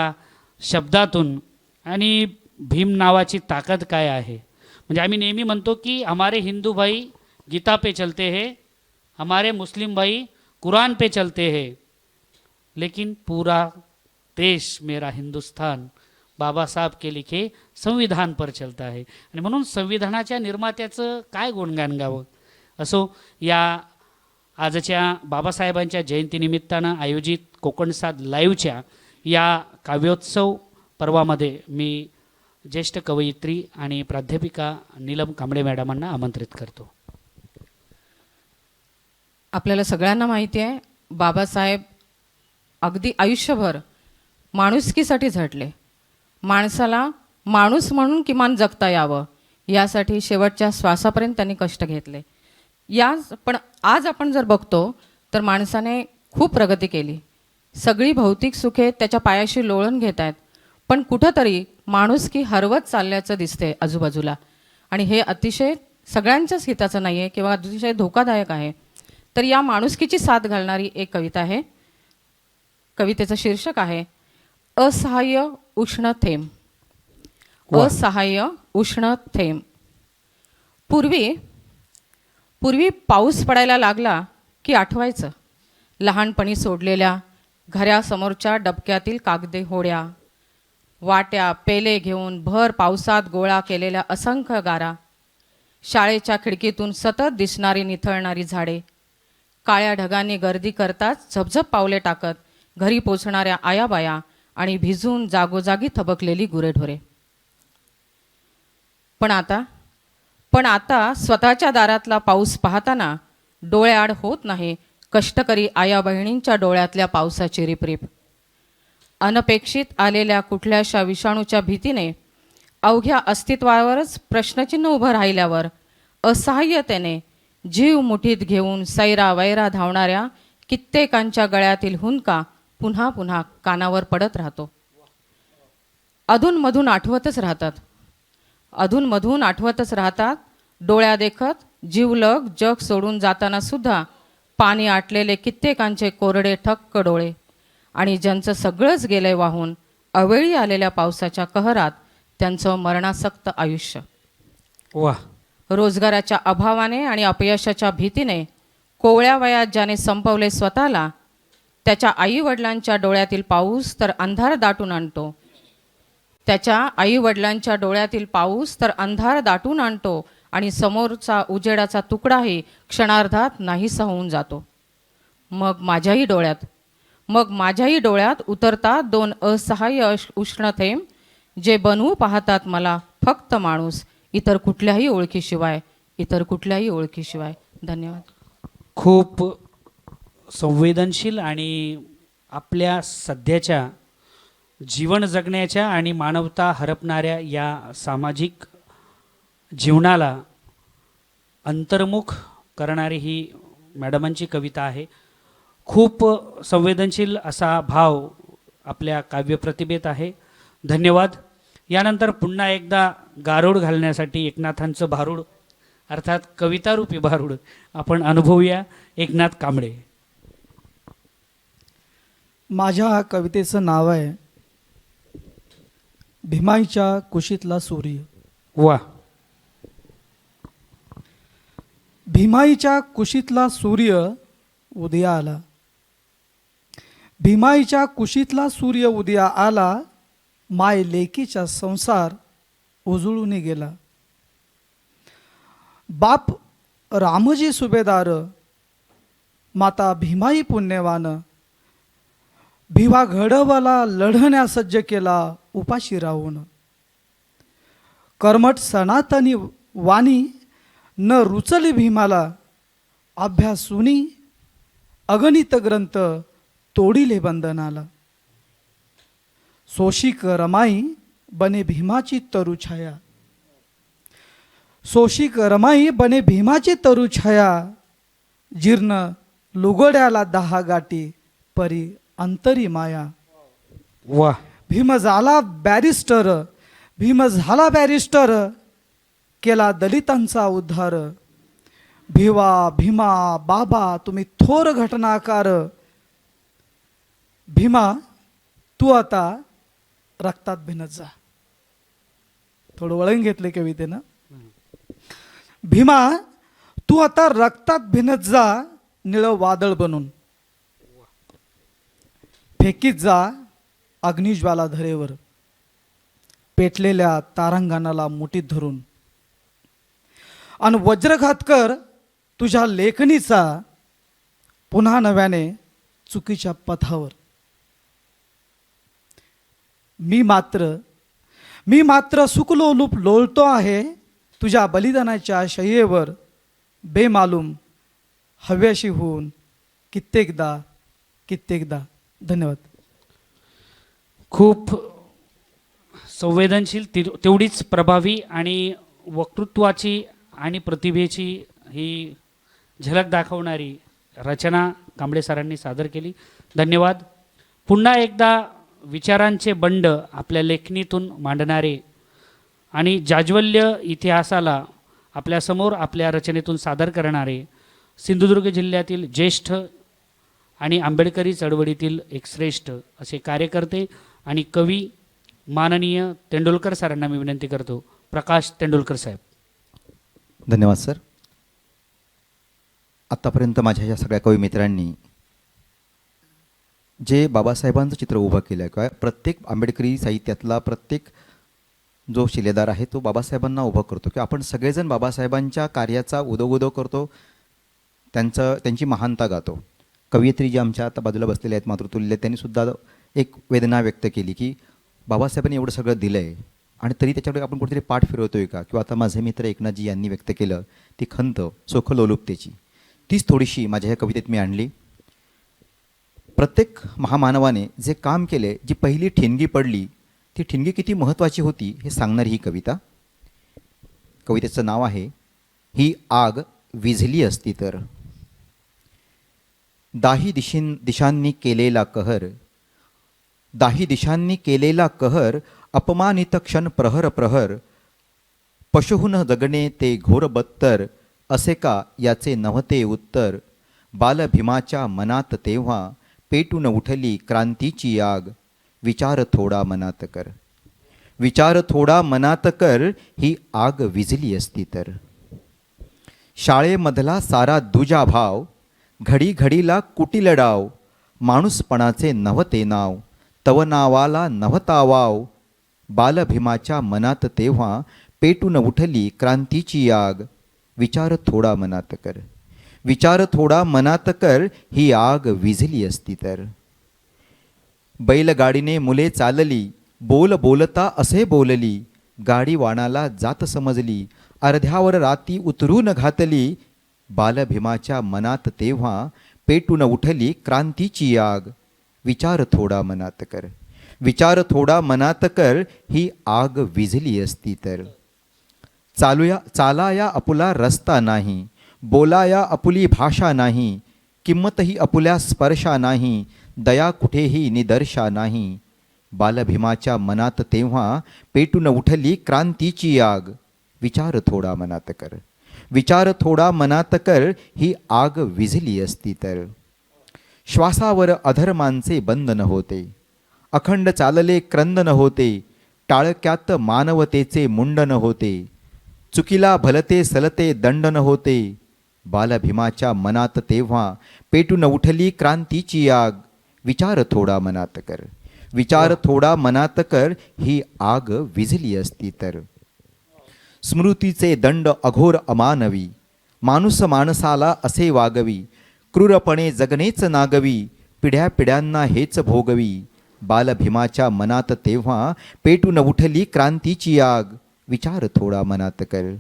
शब्दातून आणि भीम नावाची ताकद काय आहे. म्हणजे आम्ही नेहमी म्हणतो की हमारे हिंदू भाई गीता पे चलते हैं, हमारे मुस्लिम भाई कुरान पे चलते हैं, लेकिन पूरा देश मेरा हिंदुस्तान बाबा साहब के लिखे संविधान पर चलता है. आणि म्हणून संविधानाच्या निर्मात्याचं काय गुणगान गावं. असो, या आजच्या बाबासाहेबांच्या जयंतीनिमित्तानं आयोजित कोकणसाद लाईव्हच्या या काव्योत्सव पर्वामध्ये मी ज्येष्ठ कवयित्री आणि प्राध्यापिका नीलम कांबळे मॅडमांना आमंत्रित करतो. आपल्याला सगळ्यांना माहिती आहे, बाबासाहेब अगदी आयुष्यभर माणुसकीसाठी झटले. माणसाला माणूस म्हणून किमान जगता यावं यासाठी शेवटच्या श्वासापर्यंत त्यांनी कष्ट घेतले. पण आज आपण जर बघतो तर माणसाने खूप प्रगती केली. सगळी भौतिक सुखे त्याच्या पायाशी लोळून घेत आहेत, पण कुठंतरी माणुसकी हरवत चालल्याचं दिसते आजूबाजूला. आणि हे अतिशय सगळ्यांच्याच हिताचं नाही आहे किंवा अतिशय धोकादायक आहे. तर या माणुसकीची साथ घालणारी एक कविता आहे. कवितेचं शीर्षक आहे असहाय्य उष्ण थेंब. असहाय्य उष्ण थेंब. पूर्वी पाऊस पडायला लागला की आठवायचं लहानपणी सोडलेल्या घरासमोरच्या डबक्यातील कागदी होड्या, वाट्या पेले घेऊन भर पावसात गोळा केलेल्या असंख्य गारा, शाळेच्या खिडकीतून सतत दिसणारी निथळणारी झाडे, काळ्या ढगांनी गर्दी करताच झपझप पावले टाकत घरी पोचणाऱ्या आयाबाया आणि भिजून जागोजागी थबकलेली गुरेढोरे. पण पण आता स्वतःच्या दारातला पाऊस पाहताना डोळ्याआड होत नाही कष्टकरी आया बहिणींच्या डोळ्यातल्या पावसाची रिपरिप. अनपेक्षित आलेल्या कुठल्याशा विषाणूच्या भीतीने अवघ्या अस्तित्वावरच प्रश्नचिन्ह उभं राहिल्यावर असहाय्यतेने जीव मुठीत घेऊन सैरा वैरा धावणाऱ्या कित्येकांच्या गळ्यातील हुंदका पुन्हा पुन्हा कानावर पडत राहतो. अधूनमधून आठवतच राहतात डोळ्यादेखत जीवलग जग सोडून जाताना सुद्धा पाणी आटलेले कित्येकांचे कोरडे ठक्क डोळे आणि ज्यांचं सगळंच गेलंय वाहून अवेळी आलेल्या पावसाच्या कहरात त्यांचं मरणासक्त आयुष्य. वा. रोजगाराच्या अभावाने आणि अपयशाच्या भीतीने कोवळ्या वयात ज्याने संपवले स्वतःला त्याच्या आईवडिलांच्या डोळ्यातील पाऊस तर अंधार दाटून आणतो. आणि समोरचा उजेडाचा तुकडाही क्षणार्धात नाहीसा होऊन जातो. मग माझ्याही डोळ्यात उतरतात दोन असहाय्य उष्ण थेंब जे बनवू पाहतात मला फक्त माणूस इतर कुठल्याही ओळखीशिवाय. धन्यवाद. खूप संवेदनशील आणि आपल्या सध्याच्या जीवन जगण्याच्या आणि मानवता हरपणाऱ्या या सामाजिक जीवनाला अंतर्मुख करणारी ही मॅडमांची कविता आहे. खूप संवेदनशील असा भाव आपल्या काव्यप्रतिभेत आहे. धन्यवाद. यानंतर पुन्हा एकदा गारुड घालण्यासाठी एकनाथांचं भारूड अर्थात कवितारूपी भारूड आपण अनुभवूया. एकनाथ कांबळे. माझ्या कवितेचं नाव आहे भीमाईच्या कुशीतला सूर्य. वा. भीमाईच्या कुशीतला सूर्य उदया आला. भीमाईच्या कुशीतला सूर्य उदया आला. माय लेकीचा संसार उजळून गेला. बाप रामजी सुभेदार, माता भीमाई पुण्यवान. भिवा घडवला लढण्या सज्ज केला उपाशी राहून. कर्मठ सनातनी वाणी न रुचली भीमाला. अभ्यासूनी अगणित ग्रंथ तोडिले बंधनाला. सोशिक रमाई बने भीमाची तरुछाया. जीर्ण लुगड्याला 10 गाठी परी अंतरी माया. वा. भीम झाला बॅरिस्टर केला दलितांचा उद्धार. भीमा बाबा तुम्ही थोर घटनाकार. भीमा तू आता रक्तात भिनत जा. थोडं वळण घेतले कवितेनं. भीमा तू आता रक्तात भिनत जा निळं वादळ बनून. फेकीत जा अग्निज्वाला धरेवर पेटलेल्या तारांगणाला मुठीत धरून. आणि वज्रघात कर तुझ्या लेखणीचा पुन्हा नव्याने चुकीच्या पथावर. मी मात्र सुखलोलूप लोळतो आहे तुझ्या बलिदानाच्या शय्येवर. बेमालूम हव्याशी होऊन कित्येकदा. धन्यवाद. खूप संवेदनशील तेवढीच प्रभावी आणि वक्तृत्वाची आणि प्रतिभेची ही झलक दाखवणारी रचना कांबळे सरांनी सादर केली. धन्यवाद. पुन्हा एकदा विचारांचे बंड आपल्या लेखणीतून मांडणारे आणि जाज्वल्य इतिहासाला आपल्यासमोर आपल्या रचनेतून सादर करणारे सिंधुदुर्ग जिल्ह्यातील ज्येष्ठ आणि आंबेडकरी चळवळीतील एक श्रेष्ठ असे कार्यकर्ते आणि कवी माननीय तेंडुलकर सरांना मी विनंती करतो. प्रकाश तेंडुलकर साहेब. धन्यवाद सर. आत्तापर्यंत माझ्या या सगळ्या कवी मित्रांनी जे बाबासाहेबांचं चित्र उभं केलं आहे किंवा प्रत्येक आंबेडकरी साहित्यातला प्रत्येक जो शिलेदार आहे तो बाबासाहेबांना उभं करतो किंवा आपण सगळेजण बाबासाहेबांच्या कार्याचा उदोउदो करतो, त्यांची महानता गातो. कवयित्री जी आमच्या आता बाजूला बसलेले आहेत मातृतुल्य, त्यांनीसुद्धा एक वेदना व्यक्त केली की बाबासाहेबांनी एवढं सगळं दिलं आहे आणि तरी त्याच्याकडे आपण कुठेतरी पाठ फिरवतोय का? किंवा आता माझे मित्र एकनाथजी यांनी व्यक्त केलं ती खंत सोखलोलुपतेची, तीच थोडीशी माझ्या ह्या कवितेत मी आणली. प्रत्येक महामानवाने जे काम केले, जी पहिली ठिणगी पडली, ती ठिणगी किती महत्त्वाची होती हे सांगणारी ही कविता. कवितेचं नाव आहे ही आग विझली असती तर. दाही दिशांनी केलेला कहर, दाही दिशांनी केलेला कहर, अपमानित क्षण प्रहर प्रहर, पशुहून जगणे ते घोर बत्तर, असे का याचे नव्हते उत्तर. बालभीमाच्या मनात तेव्हा पेटून उठली क्रांतीची आग, विचार थोडा मनात कर. विचार थोडा मनात कर, ही आग विझली असती तर. शाळेमधला सारा दुजा भाव, घडी घडीला कुटील डाव, माणूसपणाचे नव्हते नाव, तव नावाला नव्हता वाव. बालभीमाच्या मनात तेव्हा पेटून उठली क्रांतीची आग, विचार थोडा मनात कर. विचार थोडा मनात कर, ही आग विझली असती तर. बैलगाडीने मुले चालली, बोल बोलता असे बोलली, गाडी वाणाला जात समजली, अर्ध्यावर राती उतरून घातली. बालभीमाच्या मनात तेव्हा पेटून उठली क्रांतीची आग, विचार थोडा मनात कर. विचार थोडा मनात कर, ही आग विझली असती तर. चालाया आपुला रस्ता नाही, बोलाया आपुली भाषा नाही, किंमतही आपुल्या स्पर्शा नाही, दया कुठेही निदर्शा नाही. बालभीमाच्या मनात तेव्हा पेटून उठली क्रांतीची आग, विचार थोडा मनात कर. विचार थोडा मनात कर, ही आग विझली असती तर. श्वासावर अधर्मांचे बंधन होते, अखंड चालले क्रंदन होते, टाळक्यात मानवतेचे मुंडन होते, चुकीला भलते सलते दंडन होते. बालभीमाच्या मनात तेव्हा पेटून उठली क्रांतीची आग, विचार थोडा मनात कर. विचार थोडा मनात कर, ही आग विझली असती तर. स्मृतीचे दंड अघोर अमानवी, माणूस माणसाला असे वागवी, क्रूरपणे जगणेच नागवी, पिढ्या पिढ्यांना हेच भोगवी. बालभीमाच्या मनात तेव्हा पेटून उठली क्रांतीची आग, विचार थोडा मनात कर.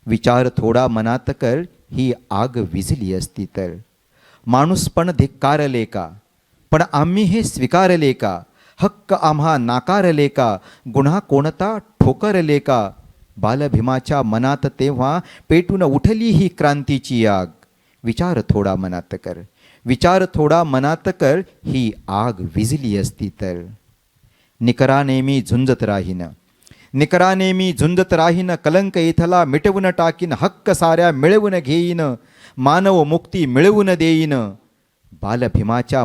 विचार थोडा मनात कर, ही आग विझली असती तर. माणूसपण धिक्कारले का, पण आम्ही हे स्वीकारले का, हक्क आम्हा नाकारले का, गुन्हा कोणता ठोकरले का. बालभीमाच्या मनात तेव्हा पेटून उठली ही क्रांतीची आग, विचार थोडा मनात कर. विचार थोडा मनात कर, ही आग विझली असती तर. निकराने मी झुंजत राहीन, निकराने मी झुंजत राहीन, कलंक इथला मिटवून टाकीन, हक्क साऱ्या मिळवून घेईन, मानव मुक्ती मिळवून देईन. बालभीमाच्या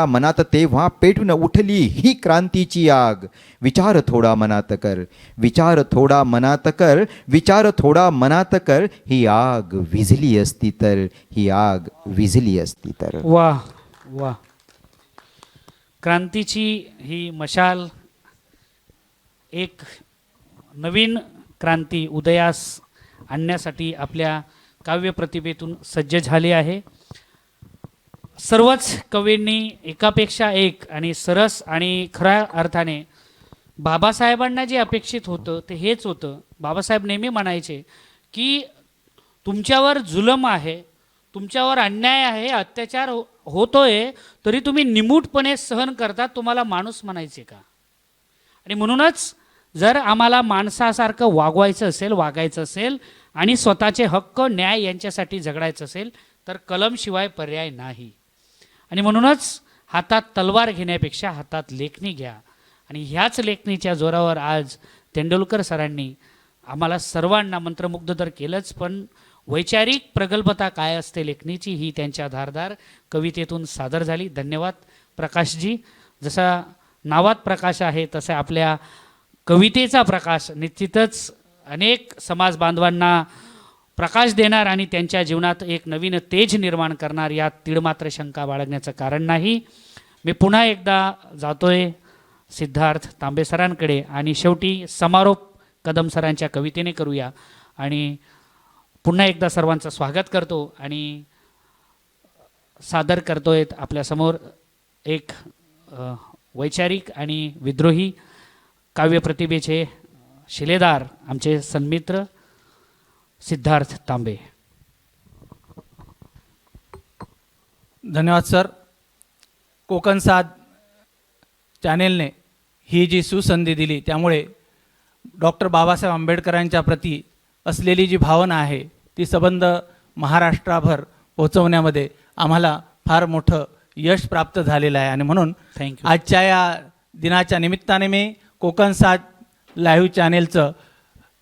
मनात तेव्हा पेटून उठली ही क्रांतीची आग, विचार थोडा मनात कर. विचार थोडा मनात कर. विचार थोडा मनात कर, ही आग विझली असती तर. ही आग विझली असती तर. वा वा. क्रांतीची ही मशाल एक नवीन क्रांती उदयास आणण्यासाठी आपल्या काव्यप्रतिभेतून सज्ज झाली आहे. सर्वच कवींनी एकापेक्षा एक आणि सरस आणि खऱ्या अर्थाने बाबासाहेबांना जे अपेक्षित होतं ते हेच होतं. बाबासाहेब नेहमी म्हणायचे की तुमच्यावर जुलम आहे, तुमच्यावर अन्याय आहे, अत्याचार होतोय, तरी तुम्ही निमूटपणे सहन करता, तुम्हाला माणूस म्हणायचे का. आणि म्हणूनच जर आम्हाला माणसासारखं वागायचं असेल आणि स्वतःचे हक्क न्याय यांच्यासाठी झगडायचं असेल तर कलमशिवाय पर्याय नाही. आणि म्हणूनच हातात तलवार घेण्यापेक्षा हातात लेखणी घ्या. आणि ह्याच लेखणीच्या जोरावर आज तेंडुलकर सरांनी आम्हाला सर्वांना मंत्रमुग्ध तर केलंच, पण वैचारिक प्रगल्भता काय असते लेखणीची ही त्यांच्या धारदार कवितेतून सादर झाली. धन्यवाद प्रकाशजी. जसा नावात प्रकाश आहे तसा आपल्या कवितेचा प्रकाश निश्चितच अनेक समाज बांधवांना प्रकाश देणार आणि त्यांच्या जीवनात एक नवीन तेज निर्माण करणार, यात तीळमात्र शंका बाळगण्याचं कारण नाही. मी पुन्हा एकदा जातोय सिद्धार्थ तांबे सरांकडे आणि शेवटी समारोप कदम सरांच्या कवितेने करूया. आणि पुन्हा एकदा सर्वांचं स्वागत करतो आणि सादर करतोय आपल्यासमोर एक वैचारिक आणि विद्रोही काव्यप्रतिभेचे शिलेदार आमचे सन्मित्र सिद्धार्थ तांबे. धन्यवाद सर. कोकण साद चॅनेलने ही जी सुसंधी दिली त्यामुळे डॉक्टर बाबासाहेब आंबेडकरांच्या प्रती असलेली जी भावना आहे ती सबंध महाराष्ट्राभर पोहोचवण्यामध्ये आम्हाला फार मोठं यश प्राप्त झालेलं आहे आणि म्हणून थँक्यू. आजच्या या दिनाच्या निमित्ताने मी कोकण साद लाईव्ह चॅनेलचं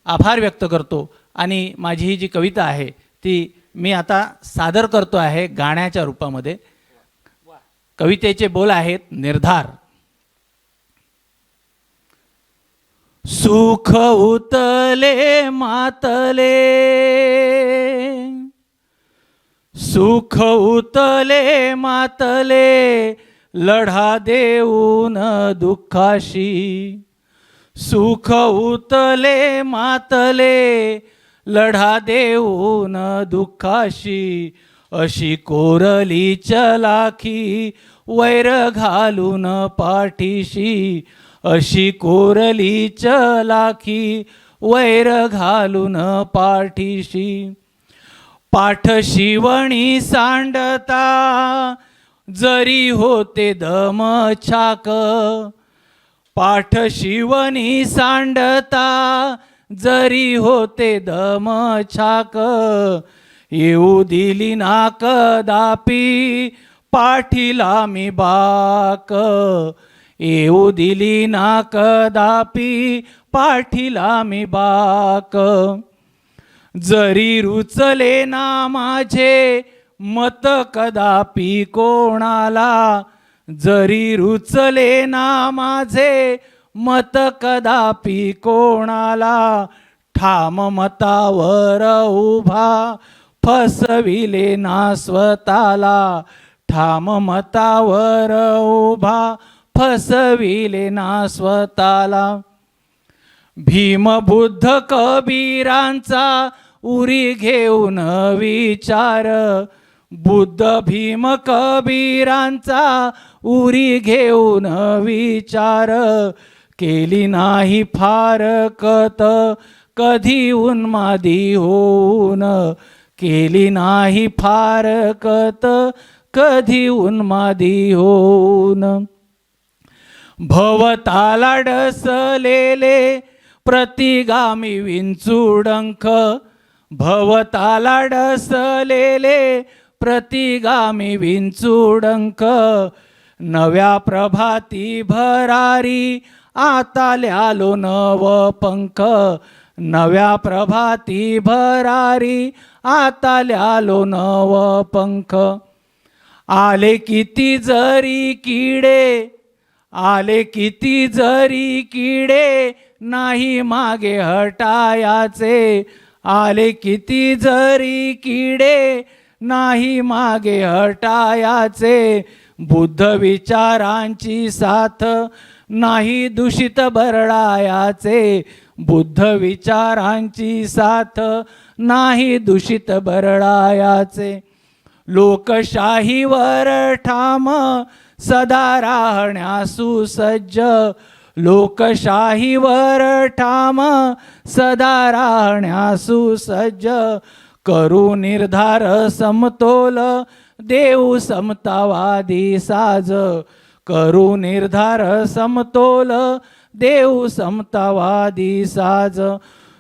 आभार व्यक्त करतो आणि माझी ही जी कविता आहे ती मी आता सादर करतो आहे गाण्याच्या रूपामध्ये. कवितेचे बोल आहेत निर्धार. सुख उतले मातले, सुख उतले मातले, लढा देऊन दुःखाशी. सुख उतले मातले, लढा देऊन दुःखाशी. अशी कोरली चलाखी वैर घालून पाठीशी. अशी कोरली चलाखी वैर घालून पाठीशी. पाठ शिवणी सांडता जरी होते दमछाक. पाठ शिवणी सांडता जरी होते दमछाक. येऊ दिली ना कदापि पाठीला मी बाक. येऊ दिली ना कदापि पाठीला मी बाक. जरी रुचले ना माझे मत कदापि कोणाला. जरी रुचले ना माझे मत कदापि कोणाला. ठाम मतावर उभा फसविले ना स्वतःला. ठाम मतावर उभा फसविले ना स्वतःला. भीम बुद्ध कबीरांचा उरी घेऊन विचार. बुद्ध भीम कबीरांचा उरी घेऊन विचार. केली नाही फारकत कधी उन्मादी होऊन. केली नाही फारकत कधी उन्मादी होऊन. भवताला डसलेले प्रतिगामी विंचूडंख. भवताला डसलेले प्रतिगामी विंचूडंख. नव्या प्रभाती भरारी आता ल्यालो नव पंख. नव्या प्रभाती भरारी आता ल्यालो नव पंख. आले किती जरी किडे, आले किती जरी किडे, नाही मागे हटायाचे. आले किती जरी किडे, नाही मागे हटायाचे. बुद्ध विचारांची साथ नाही दूषित बरडायाचे. बुद्ध विचारांची साथ नाही दूषित बरडायाचे. लोकशाहीवर ठाम सदा राहण्यास सुसज्ज. लोकशाहीवर ठाम सदा राहण्यास सुसज्ज. करू निर्धार समतोल देऊ समतावादी साज. करू निर्धार समतोल देऊ समतावादी साज.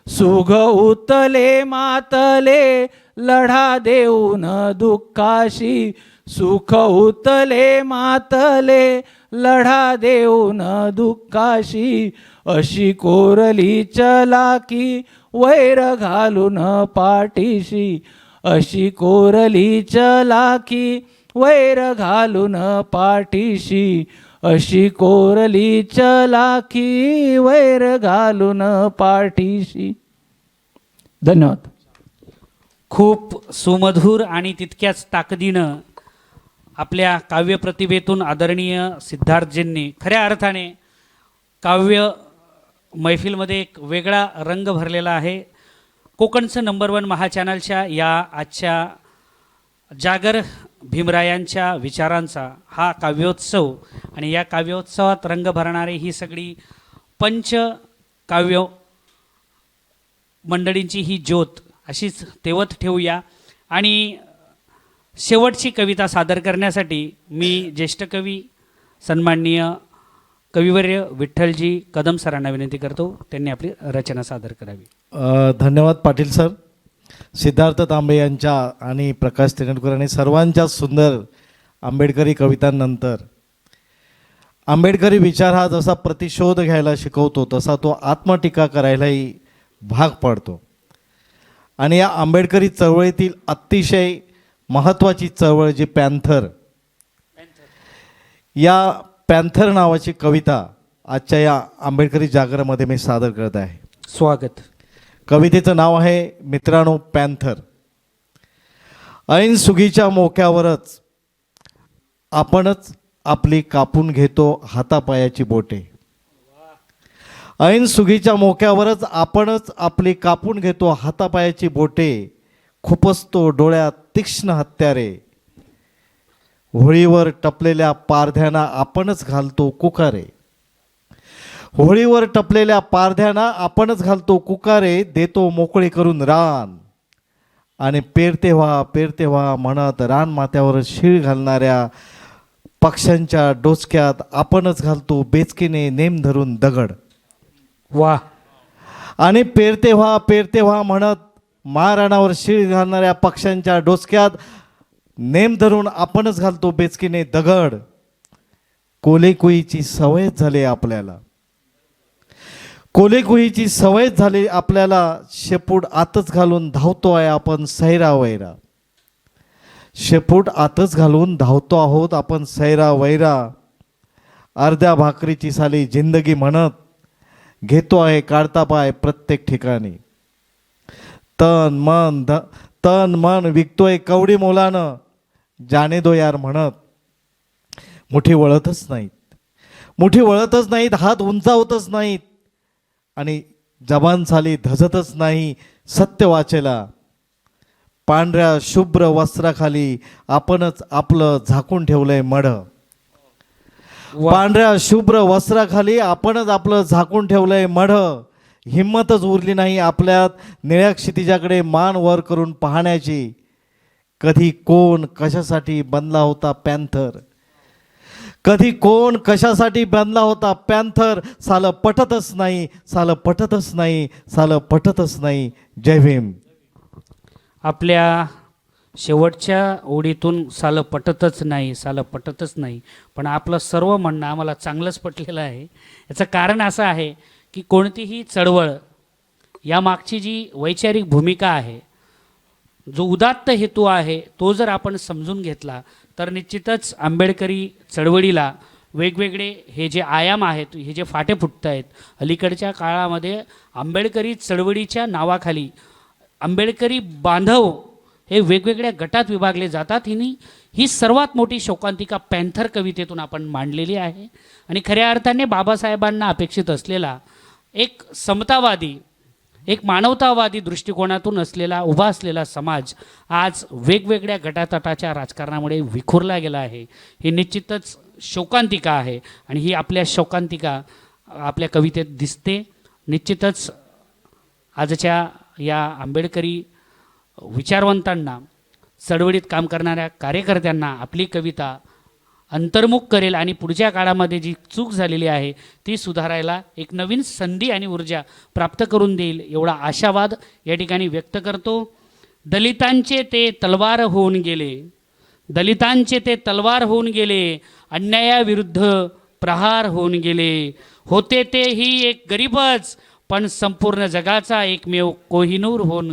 सुख उतले मातले लढा देऊन दुःखाशी. सुख उतले मातले लढा देऊन दुःखाशी. अशी कोरली चलाकी वैर घालून पाठीशी. अशी कोरली चलाकी वैर घालून पाठीशी. अशी कोरली चलाकी वैर घालून पाठीशी. धन्यवाद. खूप सुमधुर आणि तितक्याच ताकदीनं आपल्या काव्यप्रतिभेतून आदरणीय सिद्धार्थजींनी खऱ्या अर्थाने काव्य मैफिलमध्ये एक वेगळा रंग भरलेला आहे. कोकणचं नंबर 1 महाचॅनलच्या या आजच्या जागर भीमरायांच्या विचारांचा हा काव्योत्सव आणि या काव्योत्सवात रंग भरणारी ही सगळी पंच काव्य मंडळींची ही ज्योत अशीच तेवत ठेवूया. आणि शेवटची कविता सादर करण्यासाठी मी ज्येष्ठ कवी सन्माननीय कविवर्य विठ्ठलजी कदम सरांना विनंती करतो, त्यांनी आपली रचना सादर करावी. धन्यवाद पाटील सर. सिद्धार्थ तांबे यांच्या आणि प्रकाश तेंडुलकर आणि सर्वांच्या सुंदर आंबेडकरी कवितांनंतर आंबेडकरी विचार हा जसा प्रतिशोध घ्यायला शिकवतो तसा तो आत्मटीका करायलाही भाग पडतो. आणि या आंबेडकरी चळवळीतील अतिशय महत्त्वाची चळवळ जी पॅन्थर, या पॅन्थर नावाची कविता आजच्या या आंबेडकरी जागरामध्ये मी सादर करत आहे. स्वागत. कवितेचं नाव आहे मित्रांनो पॅन्थर. ऐन सुगीच्या मोक्यावरच आपणच आपली कापून घेतो हातापायाची बोटे. ऐन सुगीच्या मोक्यावरच आपणच आपली कापून घेतो हातापायाची बोटे. खुपसतो डोळ्यात तीक्ष्ण हत्यारे. होळीवर टपलेल्या पारध्यांना आपणच घालतो कुकारे. होळीवर टपलेल्या पारध्यांना आपणच घालतो कुकारे. देतो मोकळी करून रान आणि पेरते व्हा म्हणत रान माथ्यावर शीळ घालणाऱ्या पक्ष्यांच्या डोसक्यात आपणच घालतो बेचकीने नेम धरून दगड. वा. आणि पेरते व्हा म्हणत महाराणावर शीळ घालणाऱ्या पक्ष्यांच्या डोसक्यात नेम धरून आपणच घालतो बेचकीने दगड. कोलेकुईची सवय झाली आपल्याला. कोलेकुईची सवय झाली आपल्याला. शेपूट आतच घालून धावतो आहे आपण सैरा वैरा. शेपूट आतच घालून धावतो आहोत आपण सैरा वैरा. अर्ध्या भाकरीची साली जिंदगी म्हणत घेतो आहे काढता पाय प्रत्येक ठिकाणी. तन मन विकतोय कवडी मोलानं जाने दो यार म्हणत. मुठी वळतच नाहीत, हात उंचावतच नाहीत आणि जबान साली धजतच नाही सत्य वाचेला. पांढऱ्या शुभ्र वस्त्राखाली आपणच आपलं झाकून ठेवलंय मढ. पांढऱ्या शुभ्र वस्त्राखाली आपणच आपलं झाकून ठेवलंय मढ. हिंमतच उरली नाही आपल्यात निळ्या क्षितिजाकडे मान वर करून पाहण्याची. कधी कोण कशासाठी बनला होता पॅन्थर. कधी कोण कशासाठी बनला होता पॅन्थर. सालं पटतच नाही. जय भीम. आपल्या शेवटच्या ओळीतून सालं पटतच नाही, पण आपलं सर्व म्हणणं आम्हाला चांगलंच पटलेलं आहे. याचं कारण असं आहे की कोणतीही चळवळ यामागची जी वैचारिक भूमिका आहे, जो उदात्त हेतू आहे, तो जर आपण समजून घेतला तर निश्चितच आंबेडकरी चळवळीला वेगवेगळे हे जे आयाम आहेत, हे जे फाटे फुटत आहेत. अलीकडच्या काळामध्ये आंबेडकरी चळवळीच्या नावाखाली आंबेडकरी बांधव हे वेगवेगळ्या गटात विभागले जातात. ही सर्वात मोठी शोकांतिका पॅन्थर कवितेतून आपण मांडलेली आहे. आणि खऱ्या अर्थाने बाबासाहेबांना अपेक्षित असलेला एक समतावादी, एक मानवतावादी दृष्टिकोनातून उभा असलेला समाज आज वेगवेगळ्या गटातटाच्या राजकारणामुळे विखुरला गेला आहे. ही निश्चितच शोकांतिका आहे आणि ही आपल्या शोकांतिका आपल्या कवितेत दिसते. निश्चितच आजच्या या आंबेडकरी विचारवंतांना, चळवळीत काम करणाऱ्या कार्यकर्त्यांना आपली कविता अंतर्मुख करेल आणि पुढच्या काळामध्ये जी चूक झालेली आहे ती सुधारायला एक नवीन संधी आणि ऊर्जा प्राप्त करून देईल एवढा आशावाद या ठिकाणी व्यक्त करतो. दलितांचे ते तलवार होऊन गेले, अन्यायाविरुद्ध प्रहार होऊन गेले. होते ते ही एक गरीबच, पण संपूर्ण जगाचा एकमेव कोहिनूर होऊन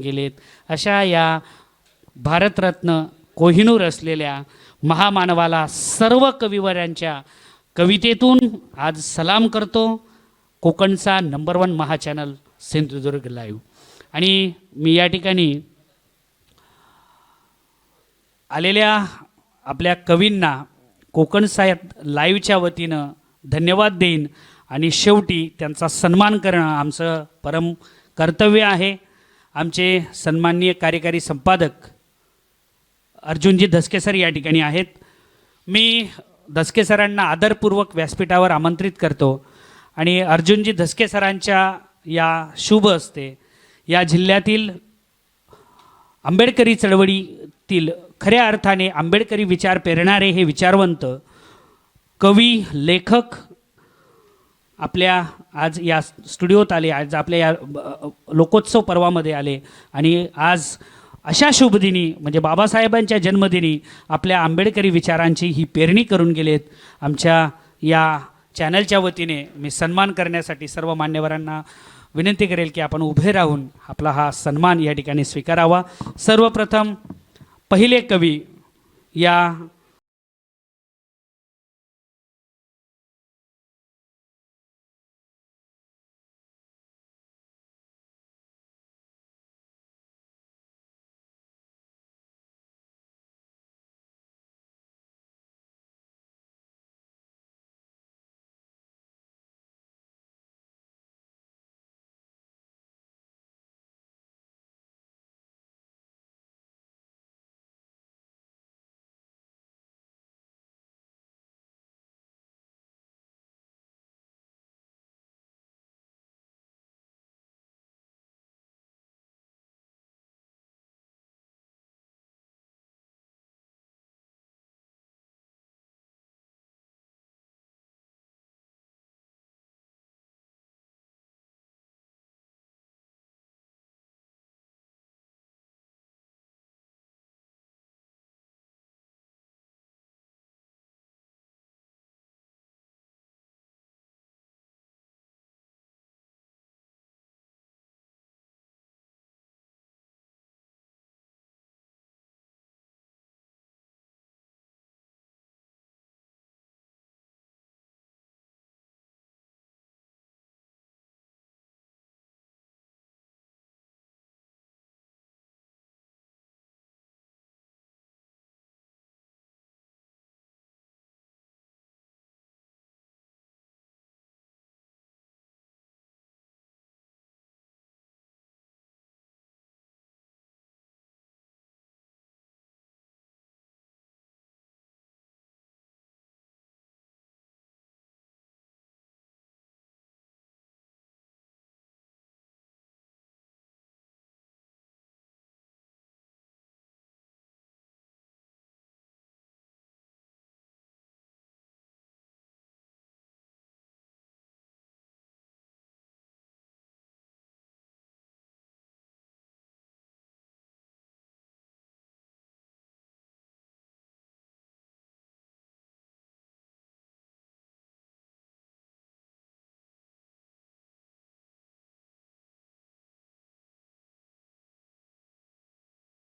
गेलेत. अशा या भारतरत्न कोहिनूर असलेल्या महामानवाला सर्व कविवर्यांच्या कवितेतून आज सलाम करतो. कोकणचा नंबर 1 महाचॅनल सिंधुदुर्ग लाईव्ह. आणि मी या ठिकाणी आलेल्या आपल्या कवींना कोकण लाईव्हच्या वतीनं धन्यवाद देईन आणि शेवटी त्यांचा सन्मान करणं आमचं परम कर्तव्य आहे. आमचे सन्माननीय कार्यकारी संपादक अर्जुनजी धसके सर या ठिकाणी आहेत. मी धसके सरांना आदरपूर्वक व्यासपीठावर आमंत्रित करतो आणि अर्जुनजी धसके सरांच्या या शुभ हस्ते या जिल्ह्यातील आंबेडकरी चळवळीतील खऱ्या अर्थाने आंबेडकरी विचार पेरणारे हे विचारवंत कवी लेखक आपल्या आज या स्टुडिओत आले, आज आपल्या या लोकोत्सव पर्वामध्ये आले आणि आज अशा शुभदिनी म्हणजे बाबासाहेबांच्या जन्मदिनी आपल्या आंबेडकरी विचारांची ही पेरणी करून गेलेत. आमच्या या चॅनलच्या वतीने मी सन्मान करण्यासाठी सर्व मान्यवरांना विनंती करेल की आपण उभे राहून आपला हा सन्मान या ठिकाणी स्वीकारावा. सर्वप्रथम पहिले कवी या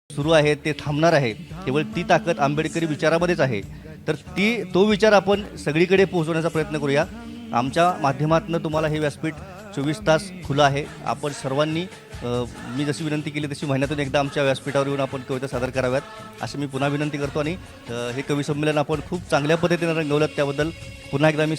सुरू आहे ते थांबणार आहे. केवळ ती ताकद आंबेडकरी विचारामध्येच आहे. तर तो विचार आपण सगळीकडे पोहोचवण्याचा प्रयत्न करूया. आमच्या माध्यमातून तुम्हाला हे व्यासपीठ 24 तास खुलं आहे. आपण सर्वांनी मी जशी विनंती केली तशी महिन्यातून एकदा आमच्या व्यासपीठावर येऊन आपण कविता सादर कराव्यात अशी मी पुन्हा विनंती करतो. आणि हे कवी संमेलन आपण खूप चांगल्या पद्धतीने रंगवलं त्याबद्दल पुन्हा एकदा मी